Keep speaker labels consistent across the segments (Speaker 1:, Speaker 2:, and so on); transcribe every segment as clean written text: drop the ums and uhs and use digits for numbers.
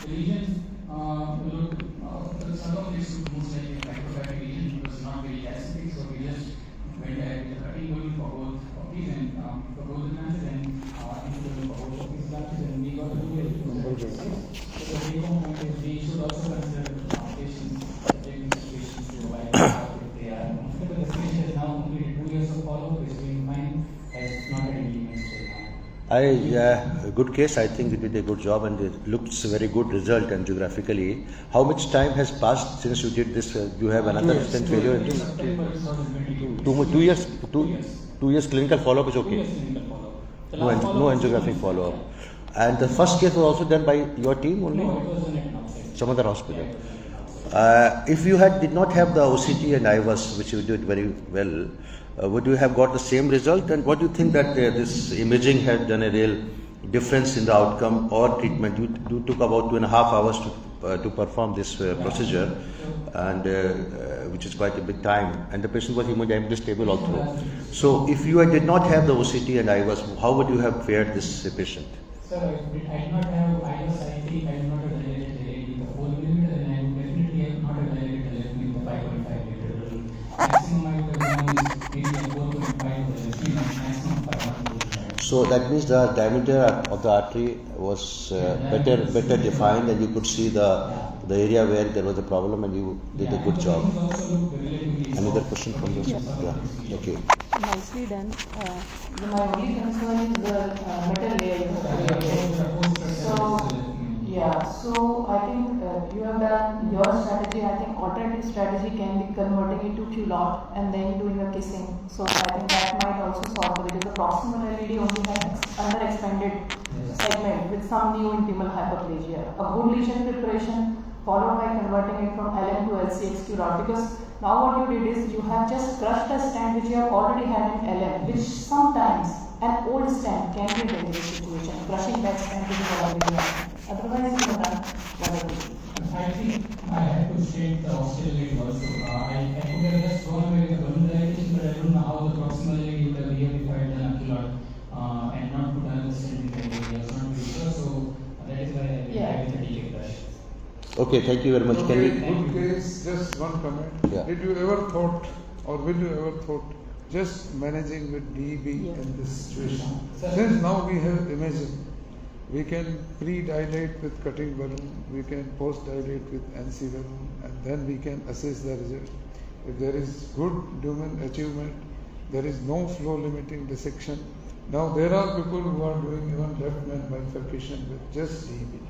Speaker 1: The lesions look, some of this look most like a microscopic lesion. It was not very acidic, so we just went ahead with the cutting tool for both of these and for both the branches and into for both of these branches, and we got to do it. So the take home point is we should also consider patients taking situations to provide if they are comfortable. The patient has now completed 2 years of follow-up, is doing fine, has not had any limits till now.
Speaker 2: A good case. I think you did a good job and it looks a very good result angiography. How much time has passed since you did this? You have another stent failure in this? 2 years? 2 years clinical follow-up is okay? No angiographic follow-up. And the first case was also done by your team only?
Speaker 1: No, it was in
Speaker 2: some other hospital. If you did not have the OCT and IVUS, which you did very well, would you have got the same result? And what do you think that this imaging had done a real difference in the outcome or treatment? You took about 2.5 hours to perform this procedure, and which is quite a big time. And the patient was hemodynamically stable also. So, if you did not have the OCT and IVUS, how would you have fared this patient?
Speaker 1: Sir, I did not have IVUS. I think I did not have dilated the 4 millimeter, and I would definitely have not have dilated the left knee with the 5.5 liter. Maximum I would have done is maybe a 4.5 or the maximum 5.5.
Speaker 2: So that means the diameter of the artery was better defined, and you could see the area where there was a problem, and you did a good job. Another question from this? Yeah. Okay.
Speaker 3: Nicely done.
Speaker 4: My only concern is the metal layer. So I think you have done your strategy. I think alternative strategy can be converting it to culotte and then doing a kissing. So I think that might also solve it, because the proximal LED only has underexpanded segment with some new intimal hyperplasia. A good lesion preparation followed by converting it from LM to LCX culotte, because now what you did is you have just crushed a stent which you have already had in LM, which sometimes an old stent can be a dangerous situation. Crushing that stent is already done. Otherwise, you have done wonderful.
Speaker 1: I think I have to state the auxiliary also. I could have just gone away with the balloon dilatation, but I don't know how the proximal leg would have behaved if I had done a culotte and not put another stent in the area. I was not really sure, so that is why I decided to take a crush.
Speaker 2: Okay, thank you very much.
Speaker 5: Okay, good case. Just one comment.
Speaker 2: Yeah.
Speaker 5: Did you ever thought, or will you ever thought, just managing with DEB in this situation? Since now we have imaging, we can pre-dilate with cutting balloon, we can post-dilate with NC balloon, and then we can assess the result. If there is good human achievement, there is no flow limiting dissection. Now there are people who are doing even left main bifurcation with just DEB.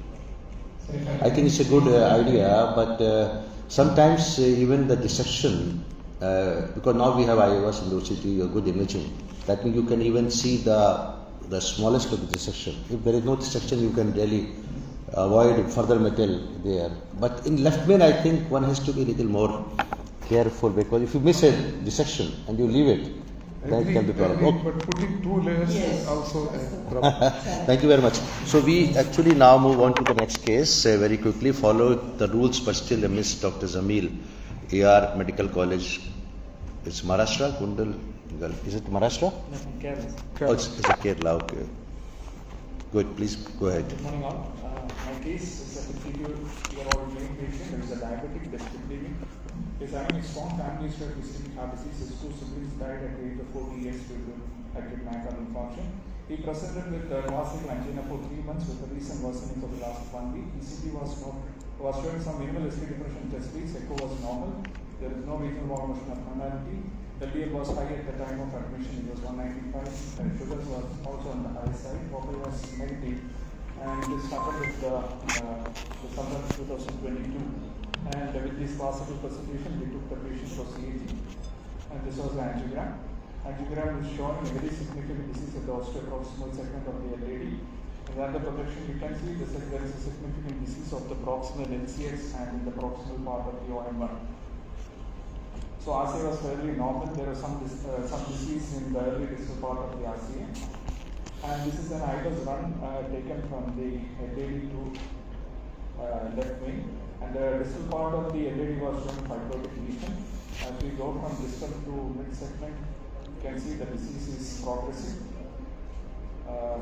Speaker 2: I think it's a good idea, but sometimes even the dissection, because now we have IVUS and OCT, a good imaging, that means you can even see the smallest of the dissection. If there is no dissection, you can really avoid further metal there. But in left main, I think one has to be a little more careful, because if you miss a dissection and you leave it, that can be problem.
Speaker 5: Okay. But putting 2 layers is also a problem.
Speaker 2: Thank you very much. So we actually now move on to the next case very quickly. Follow the rules, but still the Miss Dr. Zamil, AR Medical College. It's Maharashtra, Kundal. Is it Maharashtra?
Speaker 6: No, from Kerala.
Speaker 2: Oh, it's a Kerala. Okay. Good. Please go ahead.
Speaker 6: Good morning all. My case is a 52-year-old male patient who is a diabetic, desperate living. He is having a strong family history of ischemic heart disease. His 2 siblings died at the age of 40 years due to acute myocardial infarction. He presented with neovascular angina for 3 months with a recent worsening for the last 1 week. ECG was showing some minimal ST depression test leads. Echo was normal. There is no regional wall motion abnormality. LDL was high at the time of admission. It was 195. Sugars was also on the high side. Copper was negative. And this happened with the summer 2022. And with this possible presentation, we took the patient for CAG. And this was the angiogram. Angiogram is showing a very significant disease at the osteoproximal segment of the LAD. And under projection, you can see there is a significant disease of the proximal LCX and in the proximal part of the OM1. So RCA was fairly normal. There was some disease in the early distal part of the RCA. And this is an IVUS run taken from the LAD to left wing. And the distal part of the LAD was showing fibrotic lesion. As we go from distal to mid segment, you can see the disease is progressing.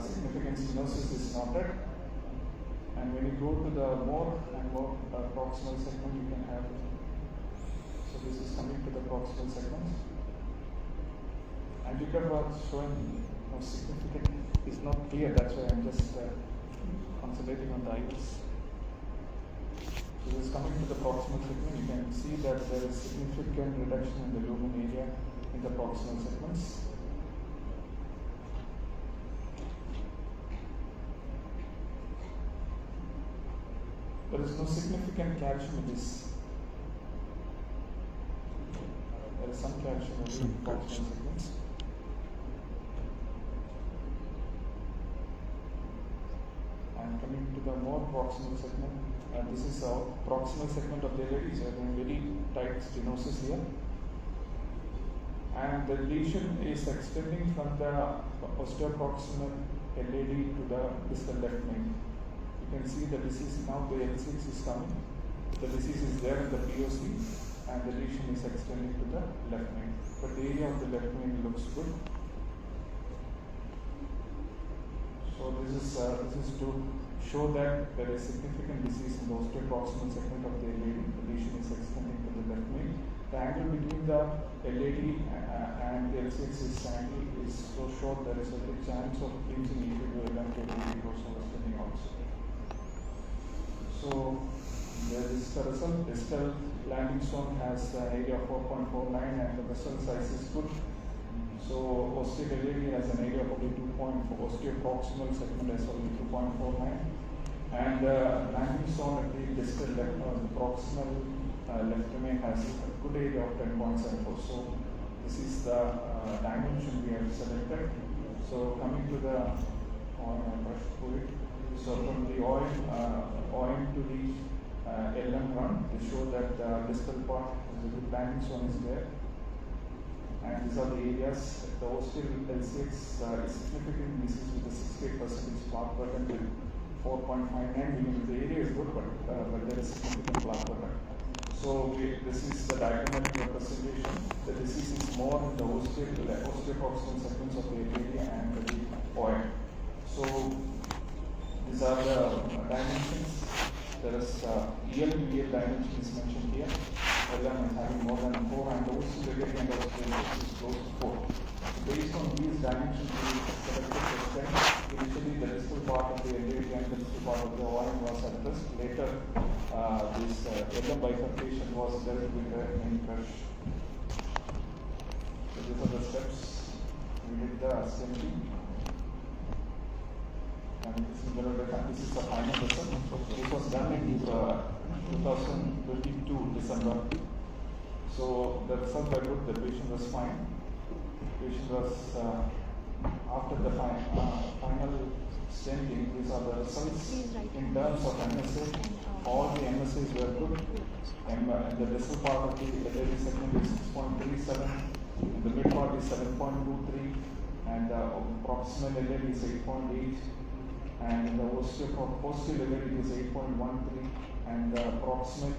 Speaker 6: Significant stenosis is noted. And when you go to the more and more proximal segment, you can have. So this is coming to the proximal segment. And you can showing how significant is not clear. That's why I'm just concentrating on the iris. So this is coming to the proximal segment. You can see that there is significant reduction in the lumen area in the proximal segments. There is no significant calcium in this. There is some calcium in the proximal segments. And coming to the more proximal segment, this is our proximal segment of the LAD. So very tight stenosis here. And the lesion is extending from the osteoproximal LAD to the distal left main. You can see the disease now, the L6 is coming. The disease is there in the POC and the lesion is extending to the left main. But the area of the left main looks good. So this is to show that there is significant disease in the osteoproximal segment of the LAD. The lesion is extending to the left main. The angle between the LAD and the L6 is angle is so short there is a big chance of pinching if you do elongate LAD extending also. So there is the result. Distal landing zone has an area of 4.49 and the vessel size is good. So osteal LAD has an area of only 2.4, osteoproximal segment has only 2.49, and the landing zone at the distal left, the proximal left domain has a good area of 10.74. So this is the dimension we have selected. So coming to the brush through it. So from the oil to the LM run, they show that the distal part, the good landing zone is there. And these are the areas. The osteal L6 is significant disease with a 68% plaque burden with 4.59 mm. The area is good, but there is significant plaque burden. So this is the diagrammatic representation. The disease is more in the osteoproximal segments of the area and the oil. So these are the dimensions. There is EL dimension is mentioned here. LM is having more than 4 and the osteal and osteal is close to 4. Based on these dimensions, we selected the stent. Initially, the distal part of the LAD and the distal part of the oil was addressed. Later, this LM bifurcation was dealt with the main crush. So these are the steps. We did the stenting. And this is the final result. This was done in 2022 December. So the results were good. The patient was fine. The patient was after the final stenting. These are the results in terms of MSA. All the MSAs were good. And the distal part of the LAD segment is 6.37. The mid part is 7.23, and the proximal LAD is 8.8. And the osteal LAD is 8.13, and the proximal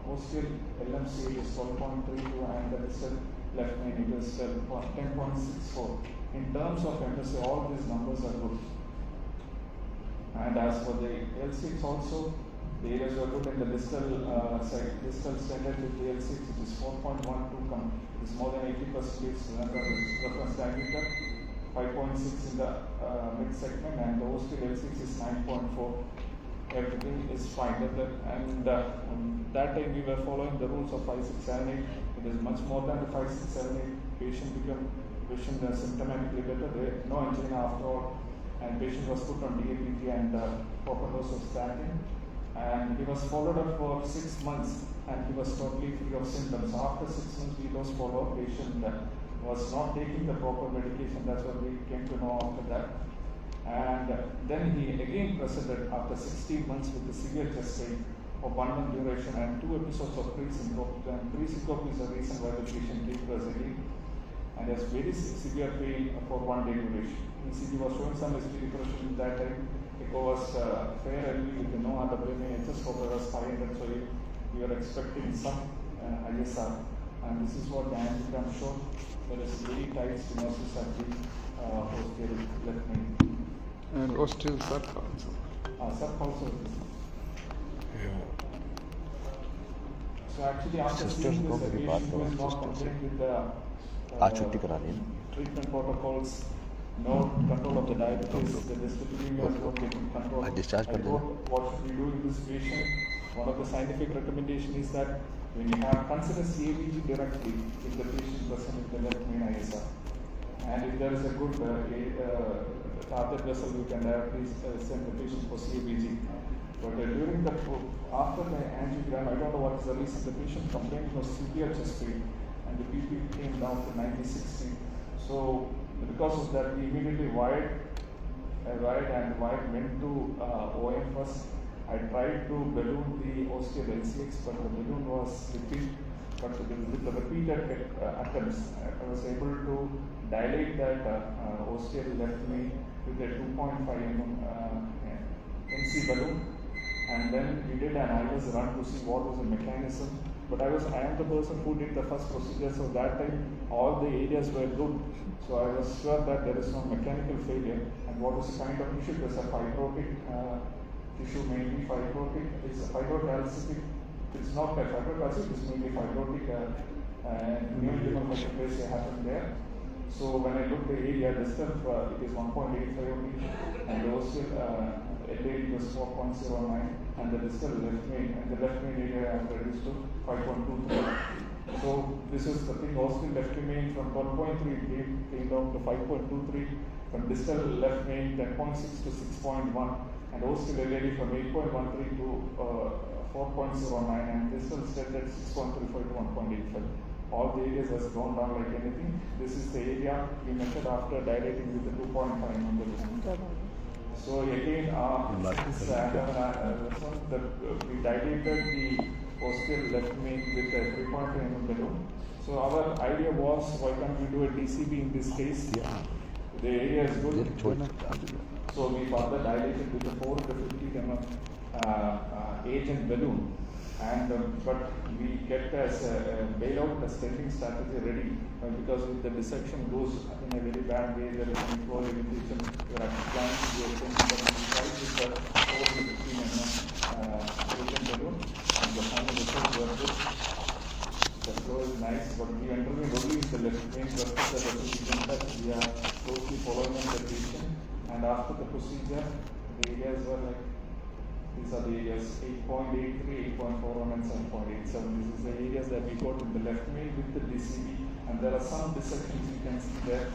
Speaker 6: osteal LMC is 12.32, and the distal left main is 10.64. In terms of MSA, all these numbers are good. And as for the L6 also, the areas were good in the distal side. Distal standard with the L6, it is 4.12, it is more than 80% reference diameter. 5.6 in the mid segment, and the osteal L6 is 9.4. Everything is fine. And that time we were following the rules of 5, 6, 7, 8. It is much more than the 5, 6, 7, 8. Patient became symptomatically better. No angina after all. And patient was put on DAPT and proper dose of statin. And he was followed up for 6 months, and he was totally free of symptoms. After 6 months, we lost follow-up. Patient was not taking the proper medication. That's what we came to know after that. And then he again presented after 16 months with a severe chest pain of 1 month duration and 2 episodes of pre-syncope. And pre-syncope is the reason why the patient came to us again, and has very severe pain for 1 day duration. ECG was showing some ST depression at that time. Echo was fair LV with no RWMA. HS score was 500, so we were expecting some ISR. And this is what the angiogram showed. There is very tight stenosis at the osteal left main.
Speaker 5: And osteal sarca also.
Speaker 6: sir, also. So actually after seeing this, the patient who is not compliant with the treatment protocols, no control of the diabetes, the dyslipidemia is not getting control. I thought, what should we do in this patient? One of the scientific recommendations is that when you have consider CABG directly if the patient present with the left main ISR, and if there is a good target vessel, you can directly send the patient for CABG. But during the after the angiogram, I don't know what is the reason, the patient complained of severe chest pain, and the BP came down to 90/60. So because of that, we immediately wired went to OM first. I tried to balloon the ostial LCX, but the balloon was repeat. But with the repeated attempts, I was able to dilate that ostial left main with a 2.5 mm NC balloon. And then we did an IVS run to see what was the mechanism. But I am the person who did the first procedure, so that time all the areas were good. So I was sure that there is no mechanical failure. And what was the kind of issue? There's a fibrotic tissue, mainly fibrotic. It's a fibrocalcific. It's not a fibrocalcific, it's mainly fibrotic. Neodymal hyperplasia happened there. So when I looked at the area distal, it is 1.85 only, and the ostial LAD was 4.09, and the distal left main, and the left main area I have reduced to 5.23. So this is the thing, ostial left main from 12.3 came down to 5.23, from distal left main 10.6 to 6.1, and ostial LAD from 8.13 to 4.09, and distal Stent at 6.35 to 1.85. All the areas has gone down like anything. This is the area we measured after dilating with the 2.5 mm. So again, we dilated the ostial left main with a 3.5 mm balloon. So our idea was, why can't we do a DCB in this case? The area is good. So we further dilated with a 450 mm agent balloon. And but we kept as a bailout a stenting strategy ready because if the dissection goes in a very bad way, there is an equal limitation. We are planning to do a stenting, but we tried with the 450 mm agent balloon, and the final results were good. The flow is nice, but we intervened only with the left main versus the resident that we are closely following the patient, and after the procedure, the areas were like. These are the areas 8.83, 8.41 and 7.87. This is the areas that we got in the left main with the DCB, and there are some dissections you can see there,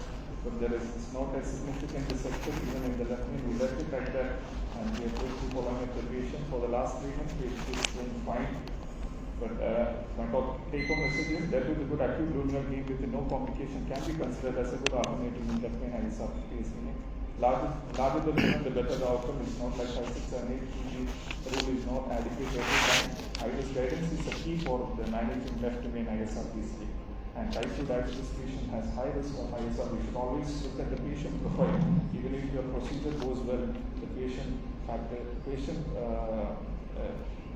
Speaker 6: but there is not a significant dissection even in the left main. We left it like that, and we are closely following up the patient for the last 3 months. It is going fine. But my take-home message is that with a good acute luminal gain with no complication can be considered as a good alternative in left main ISR pacemaker. Larger the lumen, the better the outcome. Is not like 5, 6, and 8 kg. The rule is not adequate every time. IVS guidance is the key for the managing left main ISR PCA. And type 2 diabetes patient has high risk of ISR. We should always look at the patient profile. Even if your procedure goes well, the patient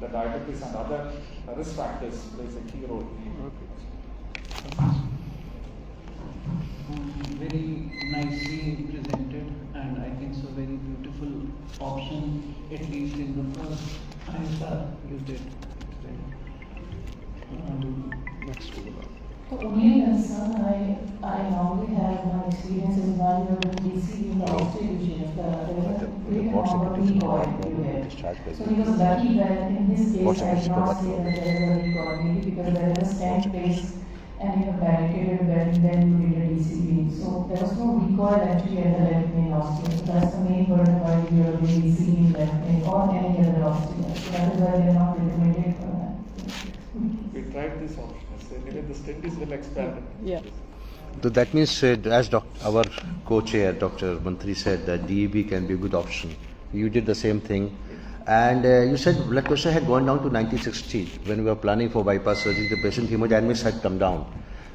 Speaker 6: the diabetes and other risk factors plays a key role.
Speaker 3: Very nicely presented, and I think so very beautiful option, at least in the first ISR you did.
Speaker 4: So only concern I normally have my experiences while you are doing DCB in the osteogenesis. There was a great amount of recoil everywhere. So he was lucky that in this case I did not say that there is a recoil, maybe because there is a stent placed and you have barricaded bed, then you did a DCB. So there was no recoil actually at the left main osteo. So that's the main burden why you are doing DCB in left main or any other osteo. So that is why they are not recommended for that.
Speaker 6: We tried this option. Anyway, the stent is well expanded.
Speaker 4: Yeah.
Speaker 2: So that means, as our co-chair, Dr. Mantri said, that DEB can be a good option. You did the same thing. And you said blood pressure had gone down to 90/60 when we were planning for bypass surgery. The patient hemodynamics had come down.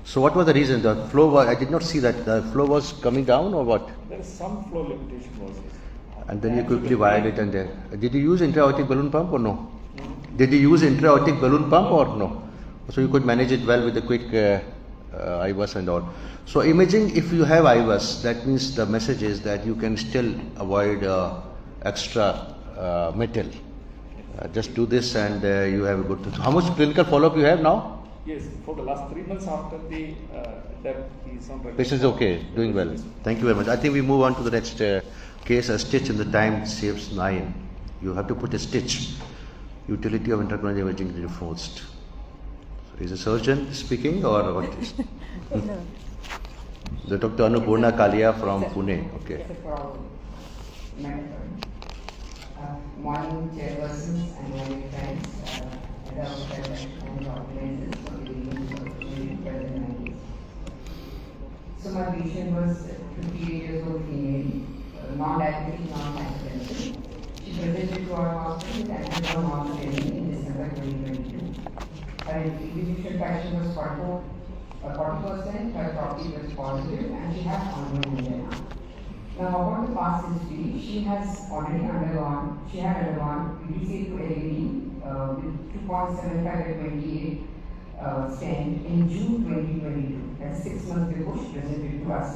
Speaker 2: So what was the reason? The flow was, I did not see that. The flow was coming down or what?
Speaker 6: There is some flow limitation also.
Speaker 2: And then you quickly wired it and did you use intra-aortic balloon pump or no? Did you use intra-aortic balloon pump or no? So you could manage it well with the quick IVAS and all. So imaging, if you have IVAS, that means the message is that you can still avoid extra metal. Just do this and you have a good. How much clinical follow-up you have now?
Speaker 6: Yes, for the last 3 months after the death, he is on regular.
Speaker 2: Patient is okay, doing well. Thank you very much. I think we move on to the next case. A stitch in the time saves 9. You have to put a stitch. Utility of intracoronary imaging reinforced. So is a surgeon speaking or what is?
Speaker 7: No.
Speaker 2: The Dr. Annapurna Kalia from Pune. Okay.
Speaker 8: Morning chairpersons and morning friends, and organizers for giving me the opportunity to present my case. So my patient was 58 years old female, non-diabetic, non-hypertensive. She presented to our hospital with annual normal training in December 2022. Her ejection fraction was 40%, her property was positive, and she had ongoing angina. Now about the past history, she had undergone PDCA to LED with 2.75 at 28 stent in June 2022. That's 6 months before she presented to us.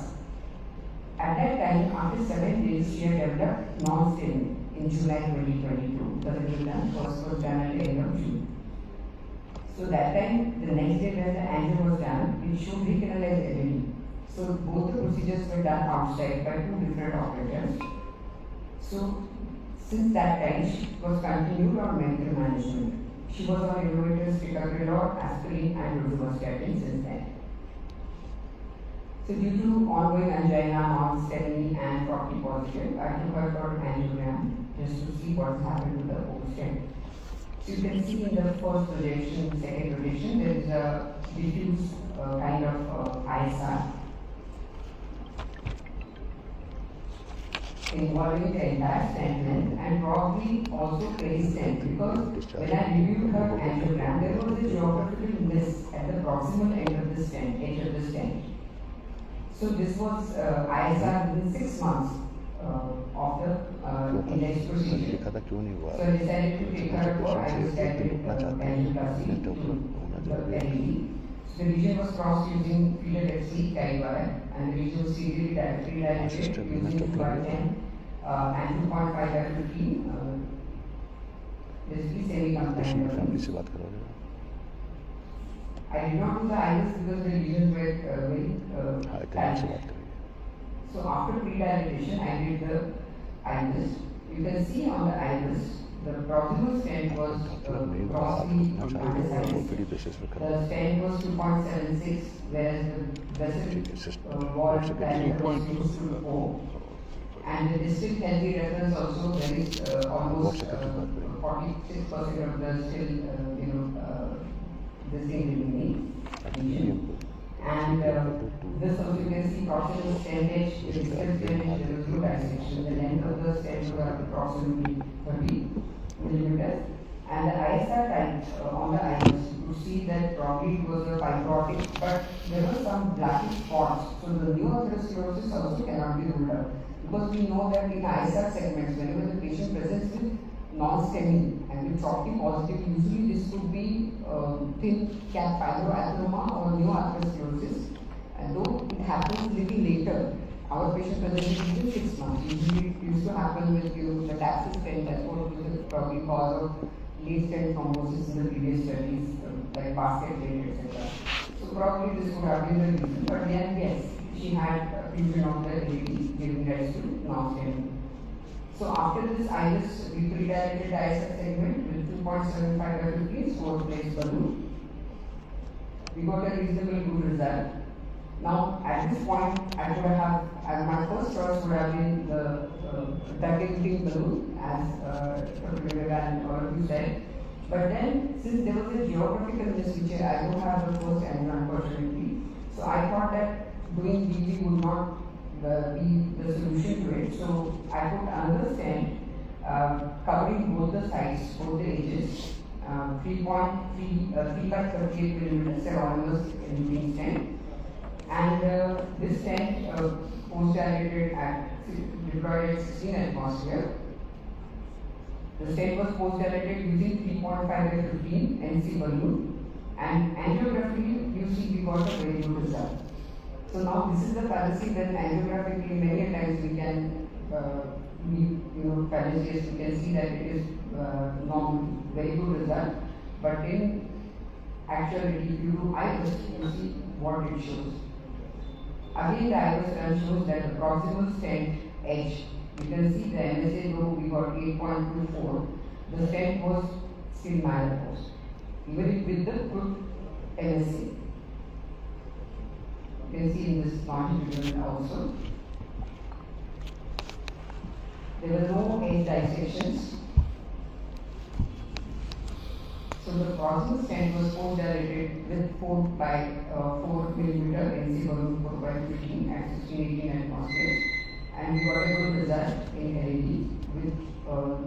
Speaker 8: At that time, after 7 days, she had developed non-stent in July 2022. The done first was done at the end of June. So that time, the next day when the angio was done, it showed recanalized LED. So both the procedures were done outside by 2 different operators. So since that time, she was continued on medical management. She was on innovators, ticagrelor, aspirin, and rosuvastatin since then. So due to ongoing angina, non-STEMI, and property positive, I took her for an angiogram just to see what's happened to the post-stent. So you can see in the first projection, second projection, there is a diffuse kind of ISR involving the entire stent length and probably also peristent, because when I reviewed her angiogram, there was a geographical miss at the proximal end of the stent, edge of the stent. So this was ISR within 6 months of the index procedure. So I decided to take her for iPCI angioplasty to the LED. The region was crossed using field FC guide wire, and the region was serially dilated using 2x10 and 2.5x15. Basically semi-compliant. I did not do the iris because the lesions were very dilated. So after pre-dilatation, I did the iris. You can see on the iris, the proximal stent was grossly undersized. The stent was 2.76, whereas the vessel wall diameter was close to 4. And the distal healthy reference also varies almost 46% of the still, this thing remaining. And this also you can see proximal stent edge, distal stent edge, there is no dissection. The length of the stent was approximately 30 millimeters. And the ISR type on the iris, you see that probably it was a fibrotic, but there were some blackish spots. So the new atherosclerosis also cannot be ruled out. Because we know that in ISR segments, whenever the patient presents with non-STEMI and with property positive, usually this could be thin cap fibroadenoma or new atherosclerosis. And though it happens a little later, our patient presented within 6 months. Usually it used to happen with the taxis stent, that's what was probably cause of late stent thrombosis in the previous studies, like basket late, etc. So probably this would have been the reason. But then yes, she had fusion of the LED giving rise to non-STEMI. So after this iris, we pre-dilated ISR segment with 2.75 by 15 4-place balloon. We got a reasonably good result. Now at this point, I could have, my first choice would have been the duct-emitting balloon, as Dr. Vivek and all of you said. But then, since there was a geographical miss, which I don't have the first angle unfortunately, so I thought that doing DV would not be the solution to it. So I put another stent covering both the sides, both the edges, 3 by 38 millimeters ceramous in stent. And this stent post-dilated deployed at 16 atmosphere. The stent was post-dilated using 3.5 by 15 NC balloon, and angiography you see we got a very good result. So now this is the fallacy that angiographically many times we can fallacious, we can see that it is normal, very good result. But in actuality, if you do iris, you see what it shows. Again, the iris run shows that the proximal stent edge, you can see the MSA though we got 8.24, the stent was still malposed, even with the good MSA. You can see in this longitudinal also. There were no edge dissections. So the proximal stent was post-dilated with 4 mm NC balloon 4 by 15 at 16-18 atmosphere, and we got a good result in LED with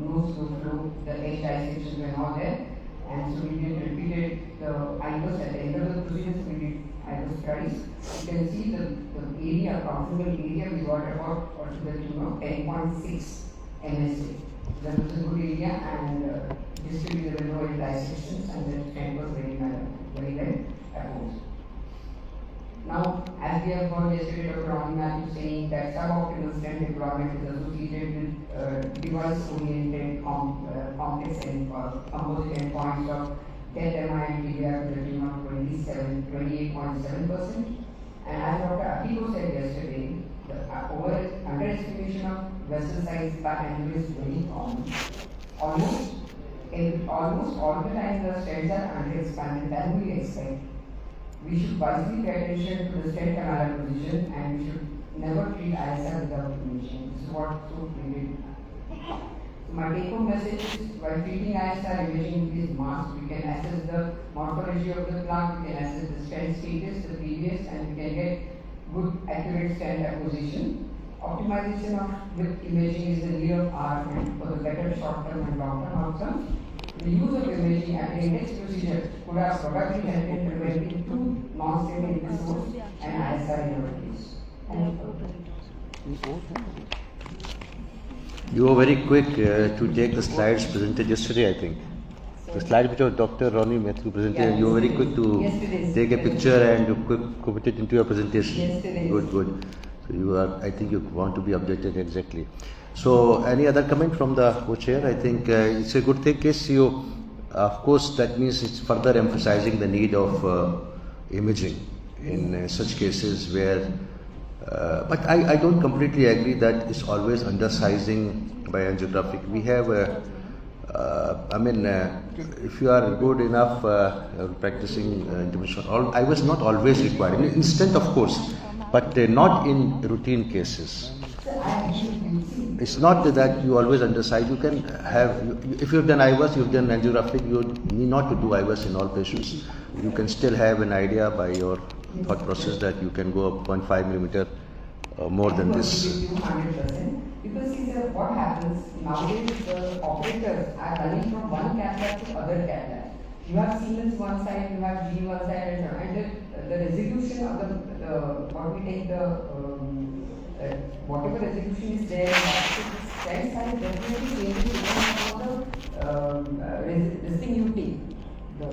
Speaker 8: no slow flow. The edge dissections were not there, and so we did repeated the IVUS at the end of the procedure. We did IVUS studies. You can see the area, proximal area, we got about to the tune of 10.6 MSA. That was a good area, and distributed there were no dissections, and the stent was very well apposed. Now, as we have heard yesterday, Dr. Ronnie saying that suboptimal stent deployment is associated with device-oriented complex and composite endpoints of death MI and TBR to the tune of 28.7%. And as Dr. Akiko said yesterday, the underestimation of vessel size by angle is very common. Almost all the time the stents are underexpanded than we expect. We should wisely pay attention to the stent canal position, and we should never treat ISR without imaging. This is what we did. So my take-home message is, while treating ISR, imaging is must. We can assess the morphology of the plaque, we can assess the stent status, the previous, and we can get good accurate stent apposition. Optimization with imaging is the need of our for the better short-term and long-term outcomes. The use of imaging at the index procedure could have probably helped in preventing two non-stable episodes and ISR irregularities.
Speaker 2: You were very quick to take the slides presented yesterday, I think. The slide which Dr. Ronnie Matthew presented, you were very quick to take a picture and put it into your presentation.
Speaker 8: Yesterday.
Speaker 2: Good. So you are, I think you want to be updated exactly. So any other comment from the co-chair? I think it's a good thing. Case you, of course, that means it's further emphasizing the need of imaging in such cases where. But I don't completely agree that it's always undersizing by angiographic. We have, if you are good enough practicing intervention, I was not always required. In Instant, of course, but not in routine cases. It's not that you always undersize. You can have, if you've done IVUS, you've done angiographic, you need not to do IVUS in all patients. You can still have an idea by your thought process that you can go up 0.5 millimeter more than this.
Speaker 8: 100%. Because see, sir, what happens nowadays, the operators are running from one cath lab to other cath lab. You have Siemens one side, you have G one side, and the resolution of what we take whatever resolution is there, the stent size definitely changes depending on the thing you take. The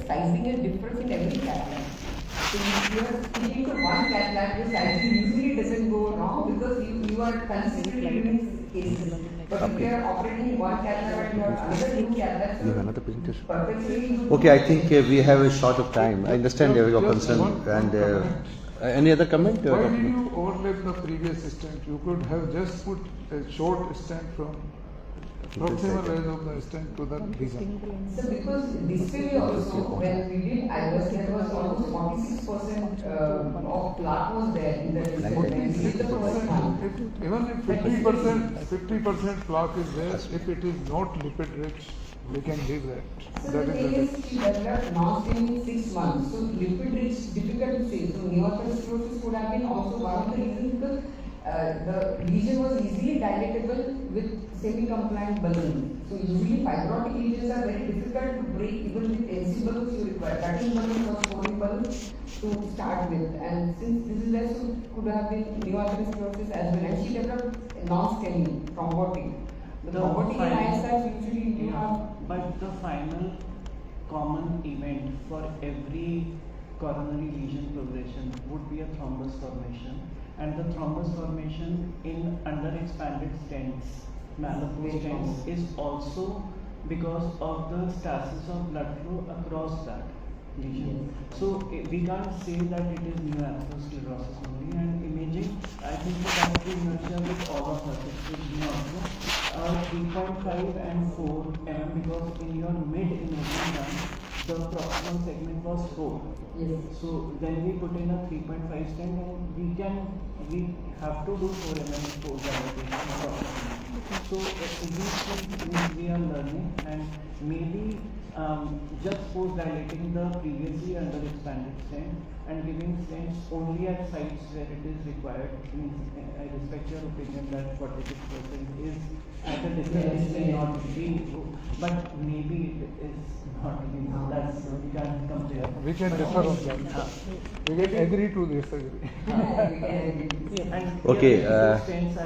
Speaker 8: sizing is different in every cath lab. So if you are speaking to one cath lab, your sizing usually doesn't go wrong because you are consistently doing cases. But if you are operating in one cath lab and you have another new cath lab, so perfectly.
Speaker 2: Okay, I think we have a short of time. I understand your concern. And any other comment?
Speaker 5: Why did you overlap the previous stent? You could have just put a short stent from proximal edge of the stent to the region.
Speaker 8: So because this way also, when we did IVUS, there was almost 46% of plaque was there in the distal when we did the first time.
Speaker 5: Even if 50% plaque is there, if it is not lipid rich, we can leave that.
Speaker 8: So
Speaker 5: That
Speaker 8: the thing is, she developed non-staining 6 months. So lipid rich, difficult to say. So neoatherosclerosis could have been also one of the reasons because the lesion was easily dilatable with semi-compliant balloon. So usually fibrotic lesions are very difficult to break even with NC balloons. You require cutting balloons or scoring balloons to start with. And since this is there, so could have been neoatherosclerosis as well. And she developed non-staining thrombotic. The thrombotic in ISR usually you have.
Speaker 3: But the final common event for every coronary lesion progression would be a thrombus formation. and the thrombus formation in underexpanded stents, malapose stents, is also because of the stasis of blood flow across that lesion. So we can't say that it is new atherosclerosis only, and imaging, I think that's the nurture with all of us, especially also 3.5 and 4 mm, because in your mid imaging run, the proximal segment was 4.
Speaker 8: Yes.
Speaker 3: So then we put in a 3.5 stent, and we have to do 4 mm post dilatation. So these things we are learning, and maybe just post dilating the previously underexpanded stent and giving stents only at sites where it is required. I respect your opinion that 46% is at a distance may not be, but maybe it is not. That's we can't compare.
Speaker 5: We can differ on that. We can agree to disagree.
Speaker 2: Okay,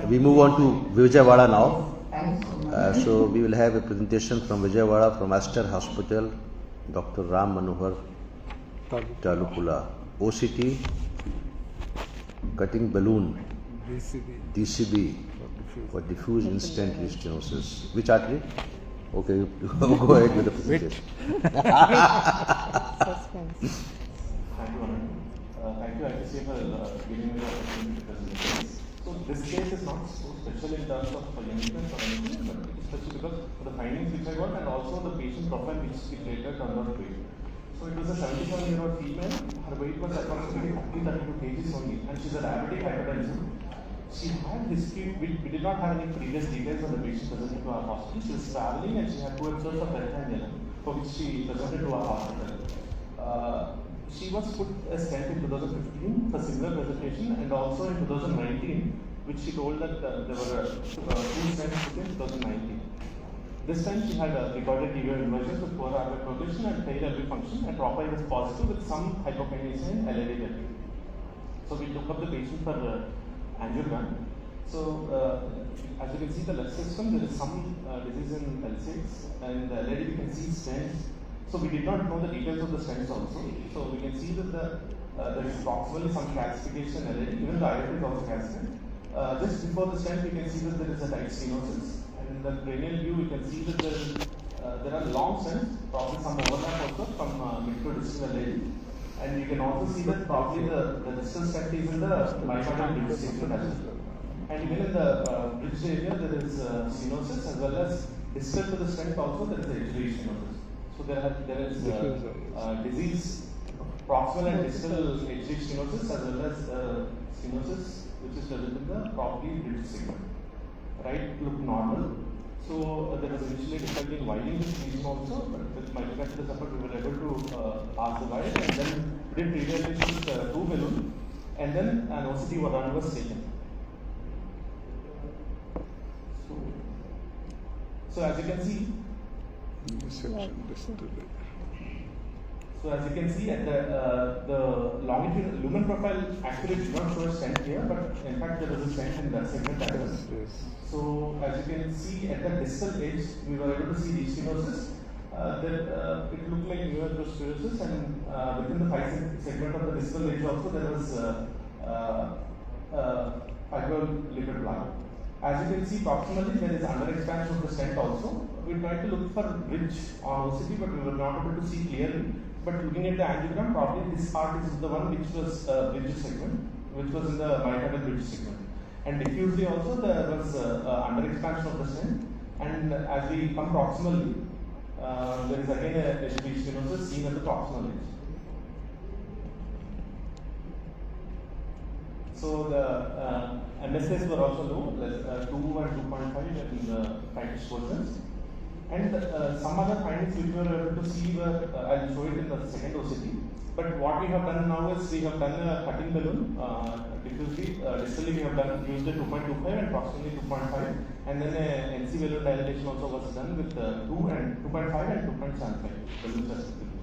Speaker 2: we move on to Vijayawada now.
Speaker 8: Thanks so much.
Speaker 2: So we will have a presentation from Vijayawada from Aster Hospital, Dr. Ram Manohar Talukula, OCT, cutting balloon, DCB for diffuse instant restenosis. Which artery? Okay, go ahead with the presentation.
Speaker 7: Thank you, Anand. Thank you, iPCI, for giving me the opportunity to present this. So this case is not so special in terms of uniqueness or anything, but it's special because of the findings which I got and also the patient profile which it later turned out to be. So it was a 77-year-old female. Her weight was approximately 32 kgs only, and she's a diabetic hypertension. She had history. We did not have any previous details on the patient presenting to our hospital. She was traveling and she had 2 episodes of left angina, for which she presented to our hospital. She was put a stent in 2015 for similar presentation, and also in 2019, which she told that there were 2 stents put in 2019. This time she had recorded TVO inversions with poor airway progression and failed every function, and Prof was positive with some hypokinesia in LAD. So we took up the patient for angiogram. So as you can see the left system, there is some disease in L6, and the LAD we can see stents. So we did not know the details of the stents also. So we can see that there is approximately some calcification in LAD, even the iota is also calcified. Just before the stent, we can see that there is a tight stenosis. And in the cranial view, we can see that there are long stents, probably some overlap also from mid to distal LAD. And you can also see that probably the distal stent is in the myocardial bridge segment as well. And even in the bridge area, there is stenosis, as well as distal to the stent also there is HV stenosis. So there is disease, proximal and distal HV stenosis, as well as stenosis which is present in the probably bridge segment. Right looked normal. So there was initially difficulty in widening this region also, but with microcapillary support we were able to pass the wide, and then did redilatation with 2 balloon, and then an OCT run was taken. So as you can see, at the longitudinal lumen profile actually did not show a stent here, but in fact there was a stent in that segment as well. So as you can see at the distal edge, we were able to see the stenosis. It looked like neurothrombosis, and within the 5 segment of the distal edge also there was fibrolipid plaque. As you can see proximally, there is underexpansion of the stent also. We tried to look for bridge on OCT, but we were not able to see clearly. But looking at the angiogram, probably this part is the one which was bridge segment, which was in the myocardial bridge segment. And diffusely also there was underexpansion of the stent. And as we come proximally, there is again a HV stenosis seen at the proximal edge. So the MSS were also low, 2 and 2.5 in the practice portions. And some other findings which we were able to see were, I'll show it in the second OCT. But what we have done now is we have done a cutting balloon, diffusely, distally we have used a 2.25 and proximally 2.5. And then a NC balloon dilatation also was done with 2 and 2.5 and 2.75 balloons respectively.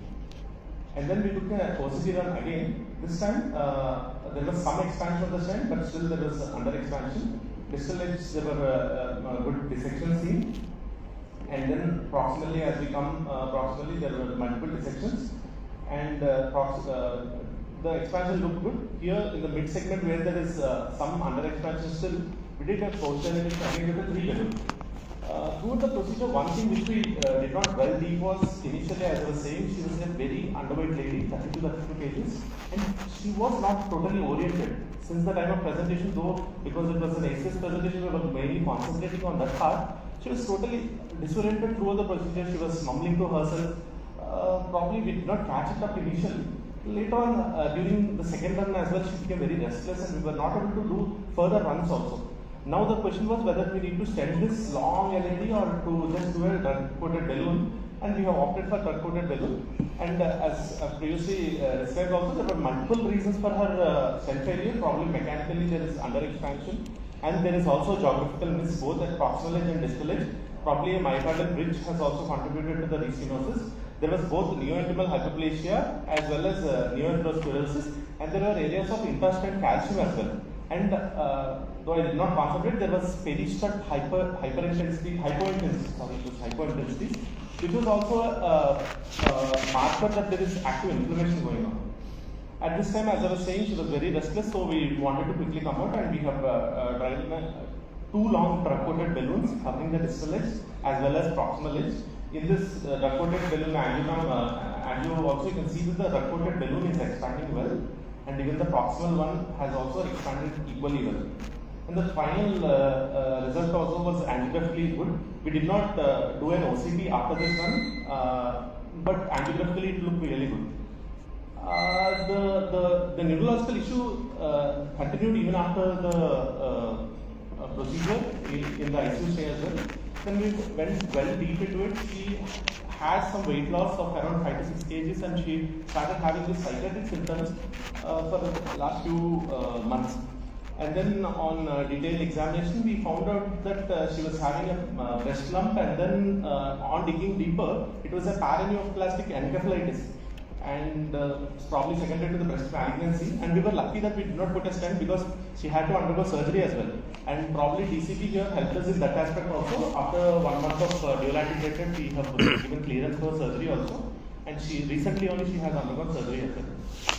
Speaker 7: And then we took a OCT run again. This time there was some expansion of the stent, but still there was under expansion. Distal edge there were good dissections seen. And then proximally, as we come proximally, there were multiple dissections. And the expansion looked good. Here in the mid segment where there is some under expansion still, we did a post dilatation again with a 3 balloon. Through the procedure, one thing which we did not well deep was initially, as I was saying, she was a very underweight lady, 32 kgs, and she was not totally oriented. Since the time of presentation, though, because it was an ACS presentation, we were mainly concentrating on that part, she was totally disoriented throughout the procedure. She was mumbling to herself. Probably we did not catch it up initially. Later on, during the second run as well, she became very restless and we were not able to do further runs also. Now the question was whether we need to stent this long LED or to just do a drug-coated balloon, and we have opted for drug-coated balloon. And as previously described also, there were multiple reasons for her stent failure. Probably mechanically there is under expansion, and there is also geographical miss both at proximal edge and distal edge. Probably a myocardial bridge has also contributed to the restenosis. There was both neointimal hyperplasia as well as neointerosclerosis, and there were areas of interstent calcium as well. And though I did not concentrate, there was peristrut hypointensity, which was also a marker that there is active inflammation going on. At this time, as I was saying, she was very restless, so we wanted to quickly come out, and we have tried 2 long drug-coated balloons covering the distal edge as well as proximal edge. In this drug-coated balloon angio also, you can see that the drug-coated balloon is expanding well, and even the proximal one has also expanded equally well. And the final result also was angiographically good. We did not do an OCT after this one, but angiographically it looked really good. The neurological issue continued even after the procedure in the ICU stay as well. Then we went well deep into it. She had some weight loss of around 5 to 6 kgs, and she started having these psychiatric symptoms for the last few months. And then on detailed examination, we found out that she was having a breast lump, and then on digging deeper, it was a paraneoplastic encephalitis, and probably secondary to the breast malignancy. And we were lucky that we did not put a stent because she had to undergo surgery as well. And probably DCP here helped us in that aspect also. After 1 month of dual antiplatelet, we have given clearance for surgery also. And she recently only she has undergone surgery as well.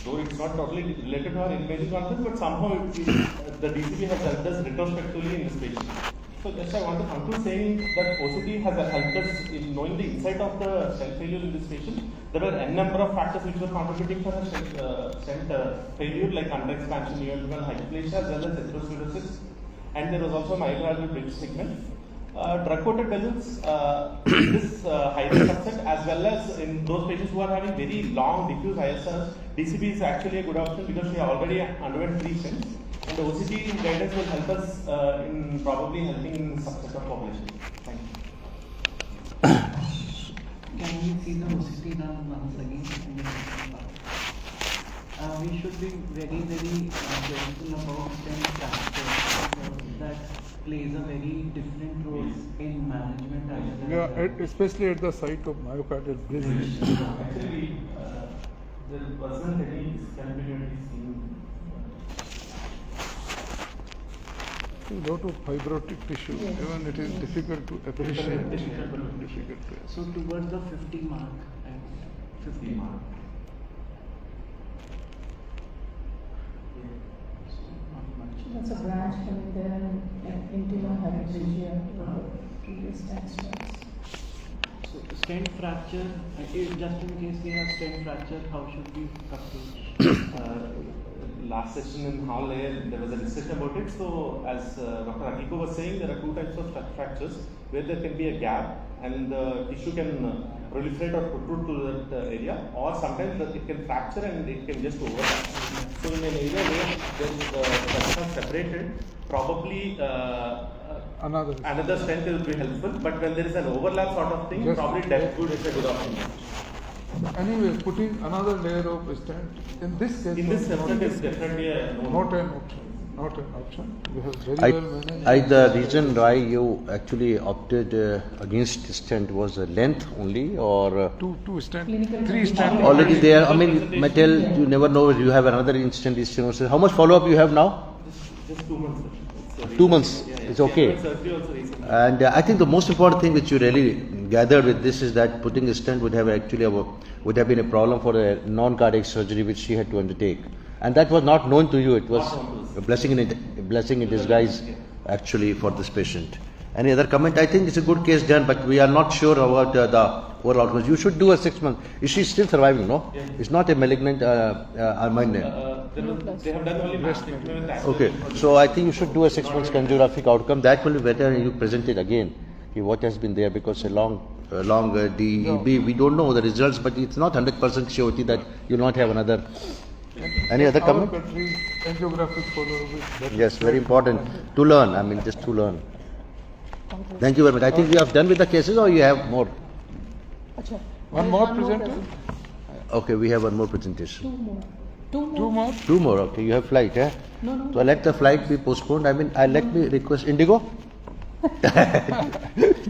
Speaker 7: Though it's not totally related to her imaging conference, but somehow the DCP has helped us retrospectively in this patient. So just I want to conclude saying that OCT has helped us in knowing the insight of the stent failure in this patient. There were n number of factors which were contributing for her stent failure, like underexpansion, neointimal hyperplasia, as well as atherosclerosis, and there was also myocardial bridge segment. Drug-coated balloons, this high risk subset, as well as in those patients who are having very long diffuse ISRs, DCB is actually a good option because she already underwent 3 stents. And the OCT guidance will help us in probably helping in subset of population. Thank you.
Speaker 3: Can we see the OCT done once again? We should be very, very careful about stent fracture. That plays a very different role in management.
Speaker 5: Especially at the site of myocardial bridge.
Speaker 7: Actually, there wasn't any discontinuity seen.
Speaker 5: A lot of fibrotic tissue, even it is difficult to appreciate.
Speaker 3: So towards the 50 mark, and 50 mark.
Speaker 4: That's a branch coming there and intimal hyperplasia previous text.
Speaker 3: So stent fracture, just in case we have stent fracture, how should we approach?
Speaker 7: Last session in hall there was a discussion about it. So as Dr. Akiko was saying, there are 2 types of fractures where there can be a gap and the tissue can proliferate or protrude to that area, or sometimes it can fracture and it can just overlap. So in an area where there is fracture separated, probably another stent will be helpful. But when there is an overlap sort of thing, probably depth good is a good option.
Speaker 5: Anyway, putting another layer of stent in this case,
Speaker 7: is definitely
Speaker 5: not an option. Not an option. We have very well managed.
Speaker 2: The reason why you actually opted against stent was the length only, or
Speaker 5: two stents, 3 stents
Speaker 2: already there. I mean, metal. You never know. You have another instant stenosis. How much follow-up you have now?
Speaker 7: Just 2 months.
Speaker 2: 2 months. It's okay. And I think the most important thing which you really gathered with this is that putting a stent would have been a problem for a non-cardiac surgery which she had to undertake, and that was not known to you. It was a blessing in disguise actually for this patient. Any other comment? I think it's a good case done, but we are not sure about the overall outcomes. You should do a 6 month. Is she still surviving? No,
Speaker 7: Yeah.
Speaker 2: It's not a malignant.
Speaker 7: They have done only mastectomy with accident.
Speaker 2: Okay, so I think you should do a 6 months conjunctival outcome. That will be better, and you present it again. What has been there, because a long DEB, we don't know the results, but it's not 100% surety that you'll not have another. Any other
Speaker 5: Our
Speaker 2: comment?
Speaker 5: country, angiographic follow-up.
Speaker 2: Yes, very important to learn. I mean, just to learn. Thank you very much. I think we have done with the cases, or you have more?
Speaker 4: Acha,
Speaker 5: One
Speaker 4: there is
Speaker 5: more
Speaker 4: one
Speaker 5: presenter?
Speaker 4: present-
Speaker 2: Okay, we have one more presentation.
Speaker 4: Two more. Two more.
Speaker 5: Two more?
Speaker 2: 2 more. Okay, you have flight, eh?
Speaker 4: No.
Speaker 2: So let the flight be postponed. I mean, let me request Indigo.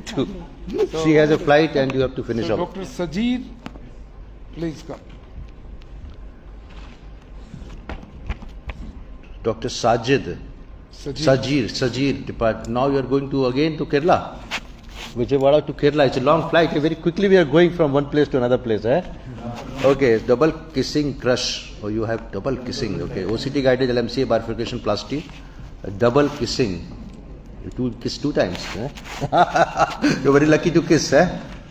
Speaker 2: Two. She has a flight, and you have to finish
Speaker 5: So
Speaker 2: up.
Speaker 5: Dr. Sajid, please come.
Speaker 2: Dr. Sajid. Sajir depart. Now you are going to Kerala. Vijayawada to Kerala. It's a long flight. Very quickly we are going from one place to another place. Okay, double kissing crush. Oh, you have double kissing. Okay, OCT guided LMCA bifurcation plasty. Double kissing. You kiss 2 times. You're very lucky to kiss.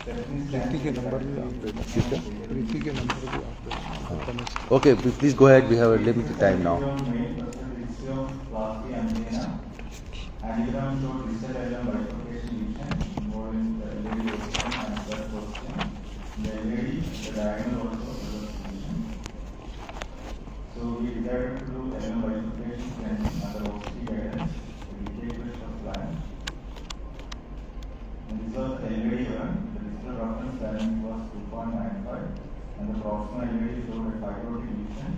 Speaker 5: प्रीति के number भी आप दे दो। प्रीति के number भी आप दे दो।
Speaker 2: Okay, please go ahead. We have a limited time now.
Speaker 9: Angiogram showed distal ileum bifurcation lesion involving the LAD position and third position. The LAD, the diagonal also was a position. So we decided to do ileum bifurcation and under OCT guidance, we take the plan. And this was the LAD1, the distal roughness diameter was 2.95 and the proximal LAD showed a fibrotic lesion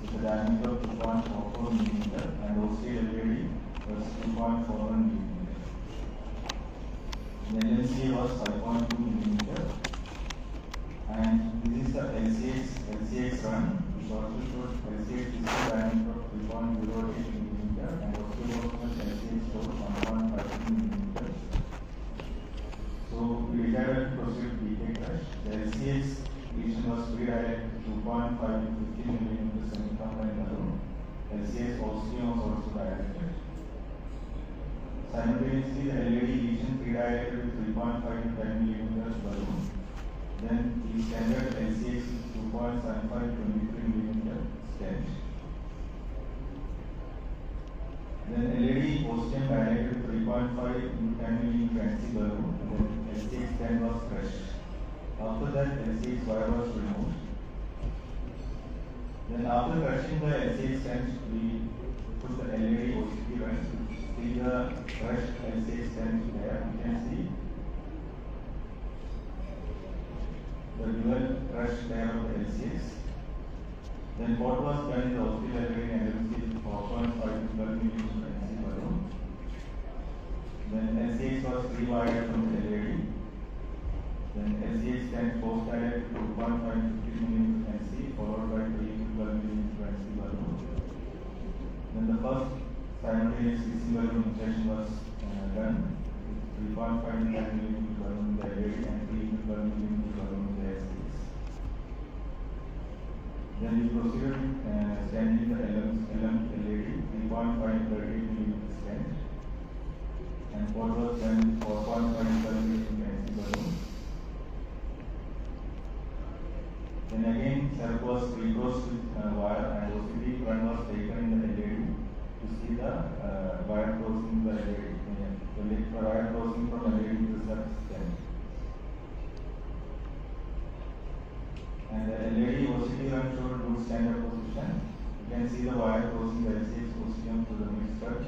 Speaker 9: with a diameter of 2.44 mm and OCT LAD was 2.41 mm. The LMC was 5.2 mm. And this is the LCX run. It also showed LCX distal diameter of 3.08 mm and also LCX showed 1.52 mm. So we decided to proceed with DK crush. The LCX lesion was redirected to 2.5 to 15 mm semi-confined balloon. LCX ostium was also directed. Simultaneously, the LAD lesion redirected with 3.5 to 10 mm balloon. Then we standard LCX with 2.75 to 23 mm stent. Then LAD ostium directed with 3.5 to 10 mm fancy balloon. Then LCX stent was crushed. After that, LCX wire was removed. Then after crushing the LCX stent, we put the LAD OCT line. See the crushed LCX stent there. You can see the dual crushed layer of the LCX. Then what was done is OCT LAD and LMC 4.5 to 12 mm NC balloon. Then LCX was rewired from the LAD. Then LCX stent post-directed to 2.5 to 15 mm NC followed by 3 to 12 mm NC balloon. Then the first simultaneous CC balloon inflation was done with 3.5 to 10 mm balloon in the LAD and 3 to 12 mm balloon in the LCX. Then we proceeded standing the LAD 3.5 to 30 mm stent and what was done 4.5 to 12 mm NC balloon. Then again, circ was recrossed with wire and OCT run was taken in the LAD to see the wire crossing the LAD. The wire crossing from LAD to the circ stent. And the LAD OCT run showed good standard position. You can see the wire crossing the LCX ostium to the mid circ.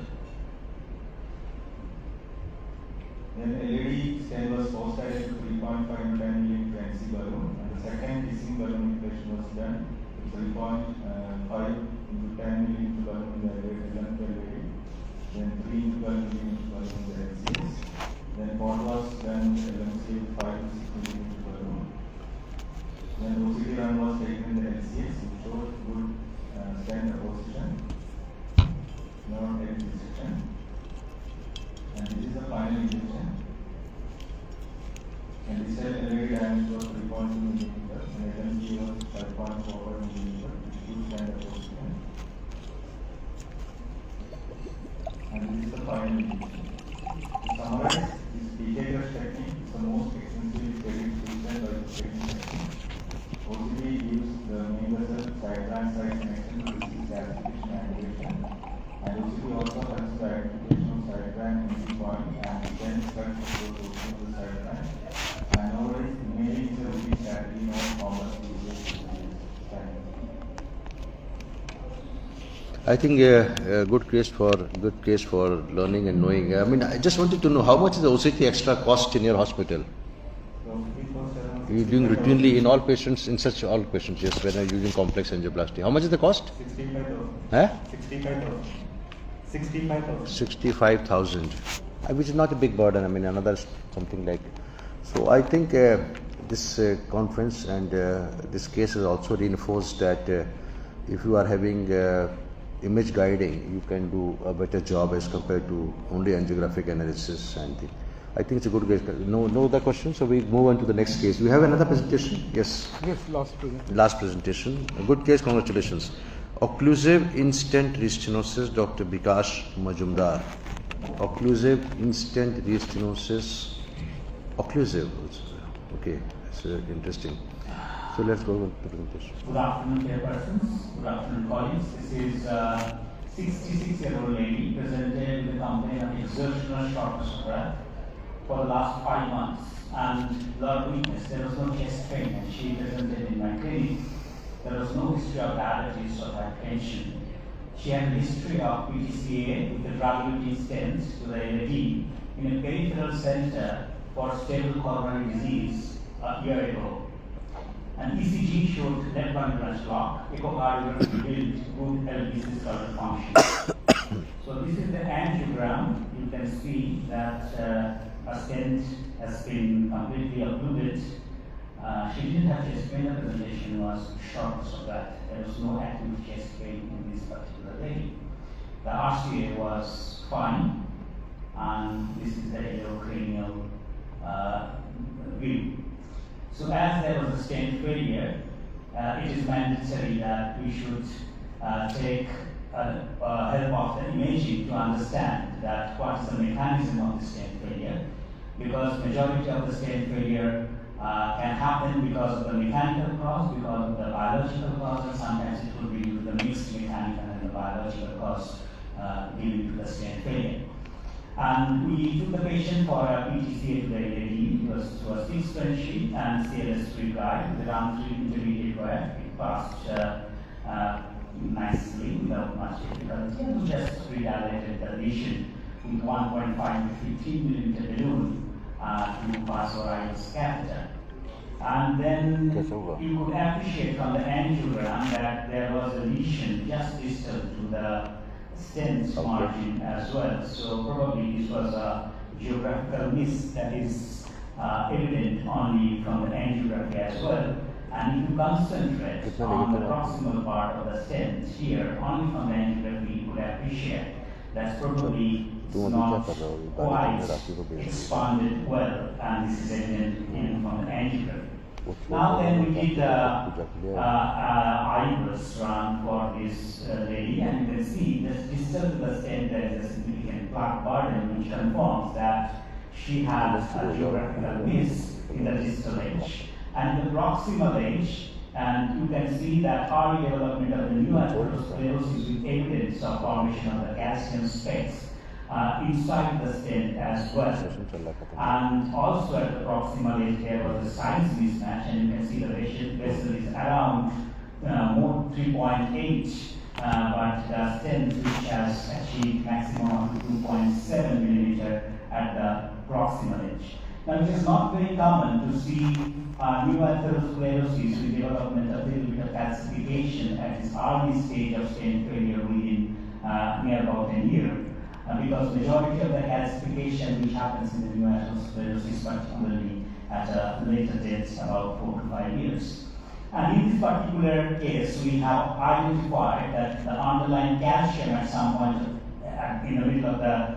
Speaker 9: Then LED stent was post-directed to 3.5 to 10 mm NC balloon, and the second kissing balloon inflation was done to 3.5 into 10 mm balloon in the LED, then 3 into 12 mm balloon in the LCS. Then what was done LMC with 5 to 6 mm balloon. Then OCT run was taken in the LCS, which showed good stent position, not edge dissection. And this is the final injection. 3.2 millimeter, and FMC was 5.45 millimeter, with 2 stent approximate. And this is the final image. To summarize, this PK crush technique is the most extensively studied two-stent bisection technique. OCD gives the main vessel side-branch side connection to receive calcification angulation, and OCD also helps the identification of side-branch entry point and stent cuts across also the side-branch. And nowadays, imaging is a routine strategy known commonly used in this time.
Speaker 2: I think a good case for learning and knowing. I mean, I just wanted to know how much is the OCT extra cost in your hospital? You're doing routinely in all patients, in such all patients, yes, when you're using complex angioplasty. How much is the cost?
Speaker 9: 65,000.
Speaker 2: Huh?
Speaker 9: 65,000. 65,000.
Speaker 2: 65,000, which is not a big burden. I mean, another something like. So I think this conference and this case has also reinforced that if you are having image guiding, you can do a better job as compared to only angiographic analysis. And I think it's a good case. No other questions, so we move on to the next case. We have another presentation. Yes.
Speaker 5: Yes, last presentation.
Speaker 2: Last presentation. A good case. Congratulations. Occlusive instant restenosis, Dr. Bikash Majumdar. Occlusive instant restenosis. Occlusive. Okay, it's interesting. So let's go on to the presentation.
Speaker 1: Good afternoon, chairpersons. Good afternoon, colleagues. This is a 66-year-old lady presented with a complaint of exertional shortness of breath for the last 5 months and blood weakness. There was no chest pain, and she presented in my clinic. There was no history of diabetes or hypertension. She had a history of PTCA with the drug-eluting stents to the LAD in a peripheral center for stable coronary disease a year ago. And ECG showed left bundle branch lock, echocardiogram revealed good LV systolic function. So this is the angiogram. You can see that a stent has been completely occluded. She didn't have chest pain. The presentation was shortness of breath. There was no acute chest pain in this particular lady. The RCA was fine, and this is the aerocranial view. So as there was a stent failure, it is mandatory that we should take help of the imaging to understand that what is the mechanism of the stent failure, because majority of the stent failure can happen because of the mechanical cause, because of the biological cause, and sometimes it will be due to the mixed mechanical and the biological cause leading to the stent failure. And we took the patient for a PTCA to the LAD. It was to a 6-French sheet and CLS3 drive with around 3 intermediate wear. It passed nicely without much difficulty, and we just redilated the lesion with 1.5 to 15 millimeter balloon to pass our IOS catheter. And then you could appreciate from the angiogram that there was a lesion just distal to the stent margin as well. So probably this was a geographical miss that is evident only from the angiography as well. And if you concentrate on the proximal part of the stent here, only from the angiography, you could appreciate that's probably not quite expanded well, and this is evident even from the angiography. Now then we did IBUS run for this lady, and you can see that distal to the stent there is a significant plaque burden which confirms that she has a geographical miss in the distal edge. And the proximal edge, and you can see that early development of the new atherosclerosis with evidence of formation of the calcium specks inside the stent as well. And also at the proximal edge there was a size mismatch, and you can see the vessel is around more 3.8, but the stent which has achieved maximum of 2.7 millimeter at the proximal edge. Now it is not very common to see new atherosclerosis with development of little bit of calcification at this early stage of stent failure within near about a year. Because majority of the calcification which happens in the new atherosclerosis, particularly at a later date, about 4 to 5 years. And in this particular case, we have identified that the underlying calcium at some point in the middle of the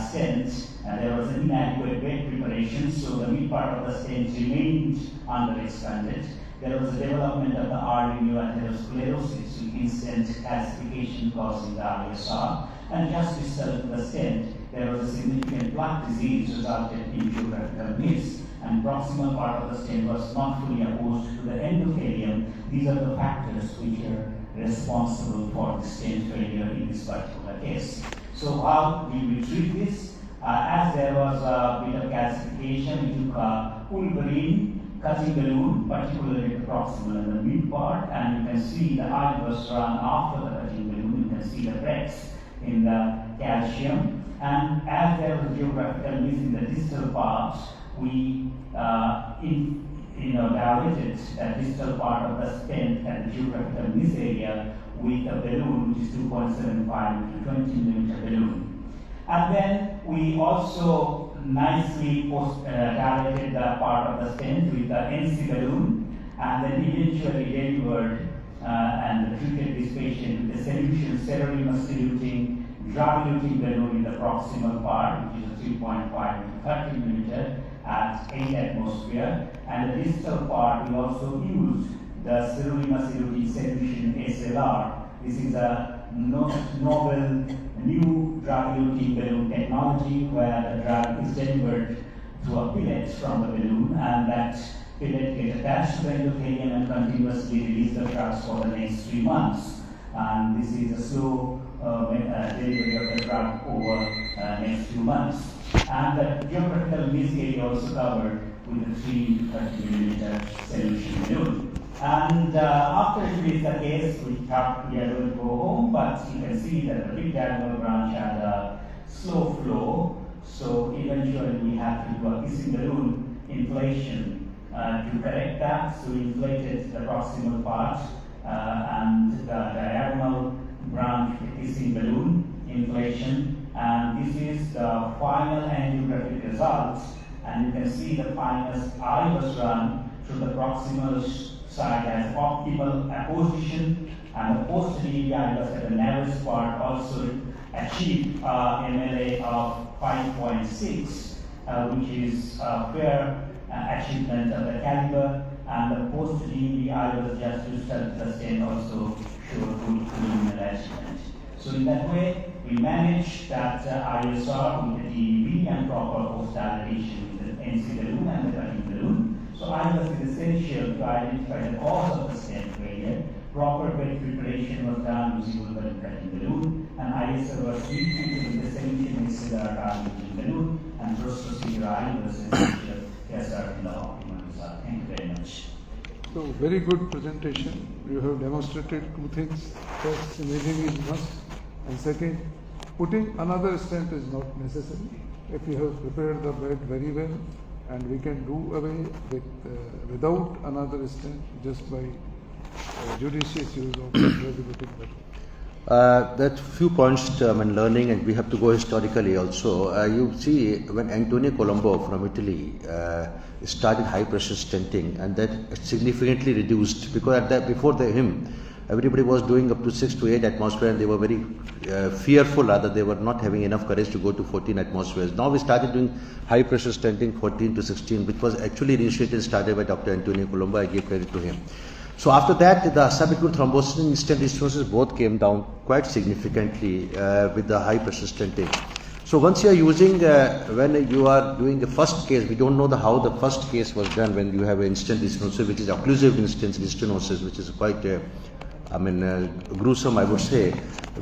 Speaker 10: stent, there was an inadequate bed preparation, so the mid part of the stent remained underexpanded. There was a development of the RNU atherosclerosis with instant calcification causing the ISR, and just distal to the stent, there was a significant plaque disease resulted in geographical miss, and proximal part of the stent was not fully opposed to the endothelium. These are the factors which are responsible for the stent failure in this particular case. So how we will treat this? As there was a bit of calcification, we took a pulverine cutting balloon, particularly the proximal and the mid part, and you can see the eye was run after the cutting balloon. You can see the cracks in the calcium, and as there was a geographical miss in the distal part, we dilated the distal part of the stent at the geographical miss area with a balloon which is 2.75 to 20 millimeter balloon. And then we also nicely dilated the part of the stent with the NC balloon, and then eventually delivered and treated this patient with a solution sirolimus eluting drug-eluting balloon in the proximal part, which is a 3.5 to 30 millimeter at 8 atmosphere, and the distal part we also used the sirolimus eluting solution SLR. This is a novel new drug-eluting balloon technology where the drug is delivered through a pellet from the balloon, and that pellet gets attached to the endothelium and continuously release the drugs for the next 3 months. And this is a slow delivery of the drug over next few months. And the geographical miss area also covered with a 3 to 30 millimeter solution balloon. And after it is the case, we thought we are going to go home, but you can see that the big diagonal branch had a slow flow. So eventually we had to do a kissing balloon inflation to correct that. So we inflated the proximal part and the diagonal branch with kissing balloon inflation. And this is the final angiographic results. And you can see the finest eye was run through the proximal side as optimal apposition, and the posterior iris at the narrowest part also achieved MLA of 5.6, which is a fair achievement of the caliber, and the posterior iris just to start the stent also showed good luminal achievement. So in that way, we managed that ISR with the DEB and proper post-dilatation with the NC balloon and the cutting balloon. So IRIS is essential to identify the cause of the stent failure. Proper bed preparation was done using the cutting balloon, and ISR was retreated with the solution micellar targeting balloon, and post-procedure IRIS was essential to start the optimal result. Thank you very much.
Speaker 5: So very good presentation. You have demonstrated 2 things. First, imaging is must, and second, putting another stent is not necessary if you have prepared the bed very well, and we can do away with without another stent just by judicious use of drug-eluting balloon.
Speaker 2: That few points when learning, and we have to go historically also. You see, when Antonio Colombo from Italy started high pressure stenting, and that significantly reduced, because at that before him everybody was doing up to 6 to 8 atmosphere, and they were very fearful, rather they were not having enough courage to go to 14 atmospheres. Now we started doing high pressure stenting 14 to 16, which was actually initiated and started by Dr. Antonio Colombo. I give credit to him. So after that, the subaqueous thrombosis and instant restenosis both came down quite significantly with the high pressure stenting. So once you are using, when you are doing the first case, we don't know how the first case was done when you have an instant restenosis, which is occlusive instant restenosis, which is quite gruesome, I would say.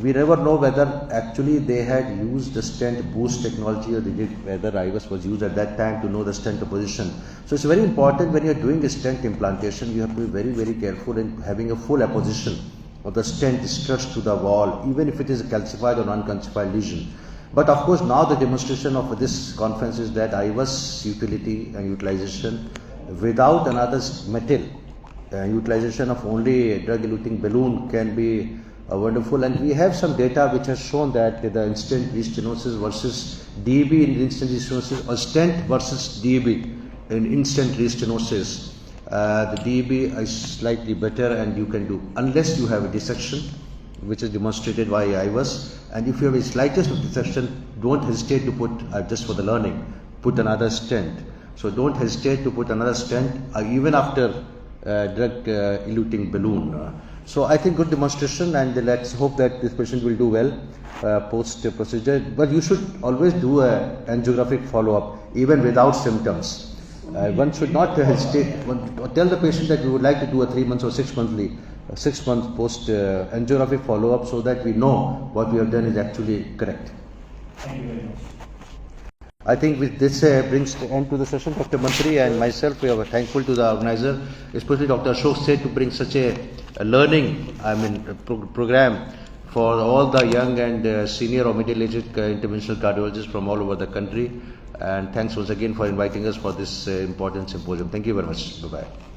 Speaker 2: We never know whether actually they had used the stent boost technology, or whether IVUS was used at that time to know the stent position. So it's very important when you're doing a stent implantation, you have to be very, very careful in having a full apposition of the stent stretched to the wall, even if it is a calcified or non-calcified lesion. But of course, now the demonstration of this conference is that IVUS utility and utilization without another metal, utilization of only drug-eluting balloon can be wonderful. And we have some data which has shown that the instant restenosis versus DEB in instant restenosis, or stent versus DEB in instant restenosis, the DEB is slightly better, and you can do, unless you have a dissection, which is demonstrated by IVUS. And if you have a slightest of dissection, don't hesitate to put, just for the learning, put another stent. So don't hesitate to put another stent even after drug-eluting balloon. So I think good demonstration, and let's hope that this patient will do well post-procedure. But you should always do a angiographic follow-up even without symptoms. One should not hesitate. Tell the patient that we would like to do a 3 months or 6 month post angiographic follow-up, so that we know what we have done is actually correct.
Speaker 10: Thank you very much.
Speaker 2: I think with this brings the end to the session. Dr. Mantri and myself, we are thankful to the organizer, especially Dr. Ashok Seth, to bring such a learning, program for all the young and senior or middle-aged interventional cardiologists from all over the country. And thanks once again for inviting us for this important symposium. Thank you very much. Bye-bye.